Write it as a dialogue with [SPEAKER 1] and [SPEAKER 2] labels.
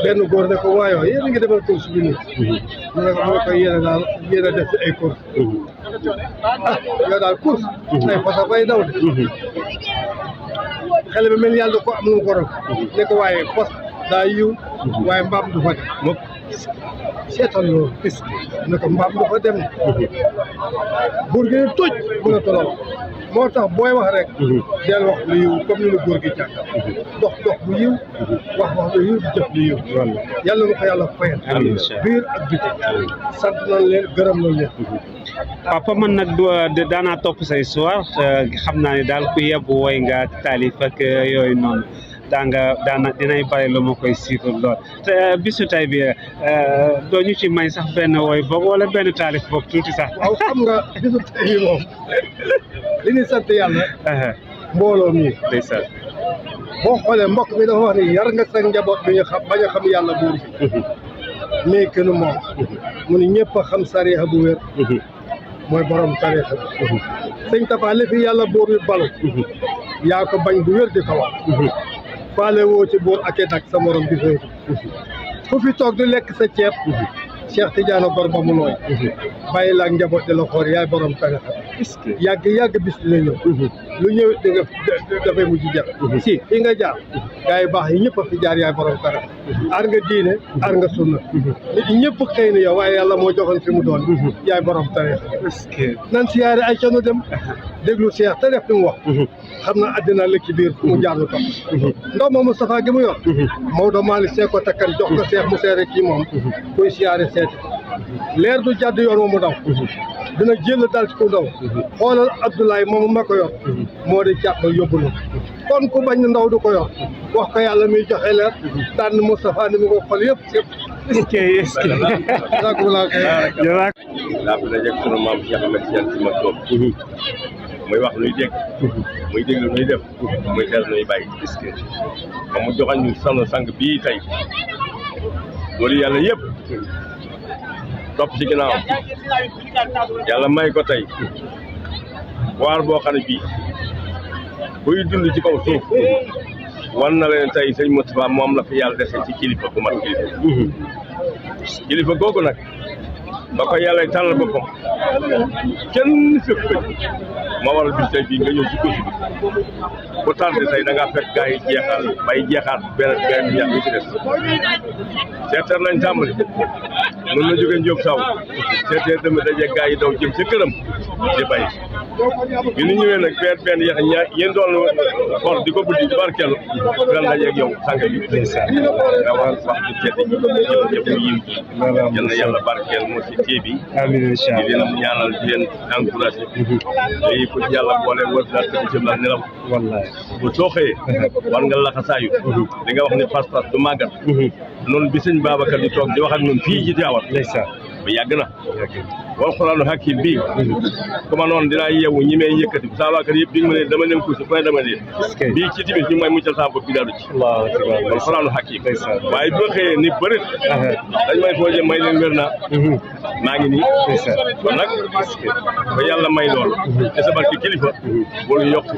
[SPEAKER 1] benn góor ne ko waayoo yéen a ngi defal course bi nii mu ne ko yéen a def ci ay course yow daal course ay fasa fay daw de xale bi mel ni yàlla ko am lu mu ko rek ne ko waaye fas daa yiw waaye mbaam du fa dem mukk seetal loolu ne ko mbaam du fa dem buur gi ne tuj mën a tolol moo tax booy wax rek del wax lu yiw comme ni lu góor gi jàng dox bu yiw wax lu yiw jëf lu yiw yàlla na ko yàlla fayal biir ak biti sant nañ leen gërëm nañ leen
[SPEAKER 2] papa man nag daanaa topp say histoire xam naa ne daal ku yebb woy nga taalif ak yooyu noonu daana dinay bari lu ma koy siital lool te bisu tay bi doo ñu ci may sax benn woy boog wala benn taalif boog tuuti sax
[SPEAKER 1] waaw xam nga bisu tay bi moom li ñuy sant yàlla mbooloo mi
[SPEAKER 2] ndeysaan
[SPEAKER 1] boo xoolee mbokk mi dafa wax ni yar nga sa njaboot bi ñu xam bañ a xam yàlla buur bi mais que moom mu ni ñëpp a xam sariya bu wér mooy borom tariixa sëñ Tafa li fi yàlla buur bi balu yaa ko bañ bu wér di ko wax faale woo ci buur ak nag sa morom di fay fu fi toog di lekk sa ceeb Cheikh Tidiane gor ba mu nooy bàyyi la ak njaboot di la xool yaay borom tariixa yàgg bis dina ñëw lu ñëw di nga dafay mujj jar si fi nga jaar gaa yi baax yi ñëpp a fi jaar yaay borom tariixa aar nga diine aar nga sunna nit ñëpp xëy na yow waaye yàlla moo joxoon fi mu doon yaay borom tariixa nan siyaare ay canu dem déglu Cheikh te def li mu wax xam na àddina la ci biir mu jaar lu topp ndaw ma Moustapha gi mu yor Maodo Malick see ko takkan jox ko Cheikh mu seere kii moom kuy siyaare seeti leer du jàdd yoon wa mu daw dina jël dal ci ku ndaw xoolal Abdoulaye moomu ma ko yor moo di jàppal yóbbu na kon ku bañ ndaw du ko yor wax ko yàlla muy joxe leer tànn Moustapha ni mu ko xol yëpp
[SPEAKER 3] laa fi dajeeg sunu maam Cheikh Ahmed Tidiane Sy Maktoum muy wax luy dégg muy déglu luy def muy xel nuy bàyyi ba mu joxañ ñu sanu sang bii tey loolu yàlla yëpp topp ci ginnaawam yàlla may ko tey waar boo xam ne bii buy dund ci kaw suuf wan na leen tey sëñ Moustapha moom la fi yàlla dese ci kilifa bu mat kilifa googu nag ba ko yàlla tànnal boppam kenn fépp moo waral bis tey bii nga ñëw ci kursi bi bu tardé tey da ngaa fekk gaa yi jeexal bay jeexaat benn ñax bi ci des seetar nañ tàmbali mën na jógee Njóob Saw seetee dama daje gaa yi daw jëm ca këram di bay bi ñu ñëwee nag benn yéen doon xool di ko buddi di barkeelu daan dajeeg yow sànq bi nga war wax di tedd jëf yu yiw ji yal na yàlla barkeel moo si téye bi di leen ñaanal di leen encouragé léegi ko ci yàlla boole war naa tëdd jëm la nelaw bu soo xëyee war nga laxasaayu li nga wax ni pas-pas du màggat noonu bi sëñ Babacar di toog di wax ak ñun fii ci Tiwaawan ba yàgg na wal xuraanu hakiim bii ku ma noonu dinaa yeewu ñi may yëkkati saa waa kër yëpp bi nga ma ne dama leen kursi fu ne dama leen bii ci timis ñu may muccal saa bopp bi daadu ci wal xuraanu hakiim waaye bi ma xëyee ni bërit dañ may foo jëm may leen wér naa maa ngi nii kon nag ba yàlla may loolu te sa barke kilifa bolu yokk